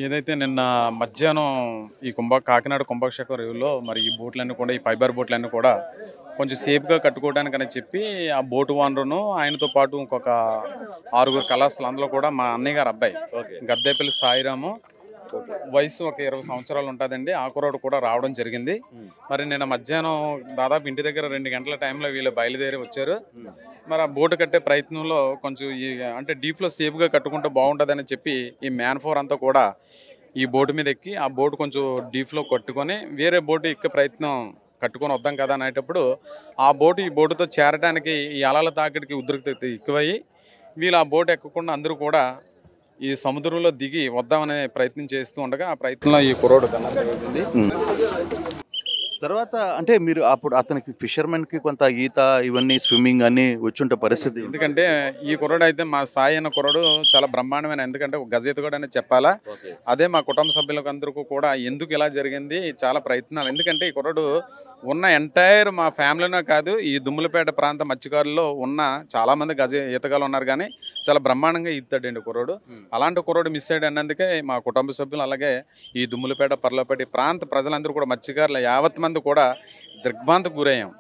ఏదైతే నిన్న మధ్యాహ్నం ఈ కాకినాడ కుంభక్షేత్రం రేవులో మరి ఈ బోట్లన్నీ కూడా ఈ ఫైబర్ బోట్లన్నీ కూడా కొంచెం సేఫ్గా కట్టుకోవడానికని చెప్పి ఆ బోటు ఓనరును ఆయనతో పాటు ఇంకొక 6 కళాస్తులు అందులో కూడా మా అన్నయ్య గారు అబ్బాయి ఓకే. గద్దేపల్లి సాయిరాము ఓకే. వయసు ఒక 20 సంవత్సరాలు ఉంటుందండి. ఆ కుర్రాడు కూడా రావడం జరిగింది. హ్మ్. మరి నిన్న మధ్యాహ్నం దాదాపు ఇంటి దగ్గర 2 గంటల టైంలో వీళ్ళు బయలుదేరి వచ్చారు. హ్మ్. మరి ఆ బోటు కట్టే ప్రయత్నంలో కొంచెం అంటే డీప్‌లో సేఫ్‌గా కట్టుకుంటే బాగుంటుందని చెప్పి ఈ మ్యాన్ పవర్ అంతా కూడా ఈ బోటు మీద ఎక్కి ఆ బోటు కొంచెం డీప్‌లో కట్టుకొని వేరే బోటు ఎక్కే ప్రయత్నం కట్టుకొని వద్దాం కదా అనేటప్పుడు ఆ బోటు ఈ బోటుతో చేరడానికి ఈ అలల తాకిడికి ఉద్రిక్తత ఎక్కువయ్యి వీళ్ళు ఆ బోటు ఎక్కకుండా అందరూ కూడా ఈ సముద్రంలో దిగి వద్దామనే ప్రయత్నం చేస్తూ ఉండగా ఆ ప్రయత్నంలో ఈ కుర్రోడు జరిగింది. హ్మ్. తర్వాత అంటే మీరు అప్పుడు అతనికి ఫిషర్‌మెన్‌కి కొంత ఈత ఇవన్నీ స్విమ్మింగ్ అన్నీ వచ్చుంటే పరిస్థితి. ఎందుకంటే ఈ కుర్రోడు అయితే మా సాయి అన్న కుర్రోడు చాలా బ్రహ్మాండమైన ఎందుకంటే ఒక గజేతగాడు అనేది చెప్పాలా. ఓకే. అదే మా కుటుంబ సభ్యులకందరికీ కూడా ఎందుకు ఇలా జరిగింది చాలా ప్రయత్నాలు ఎందుకంటే ఈ కుర్రోడు ఉన్న ఎంటైర్ మా ఫ్యామిలీనే కాదు ఈ దుమ్ములపేట ప్రాంత మత్స్యకారుల్లో ఉన్న చాలా మంది ఈతగాళ్ళు ఉన్నారు కానీ చాలా బ్రహ్మాండంగా ఈతాడండి కుర్రోడు. హ్మ్. అలాంటి కుర్రోడు మిస్ అయ్యాడు అన్నందుకే మా కుటుంబ సభ్యులు అలాగే ఈ దుమ్ములపేట పర్లపేట ఈ ప్రాంత ప్రజలందరూ కూడా మత్స్యకారులు యావత్ మంది కూడా దిగ్భ్రాంతికి గురయ్యాం.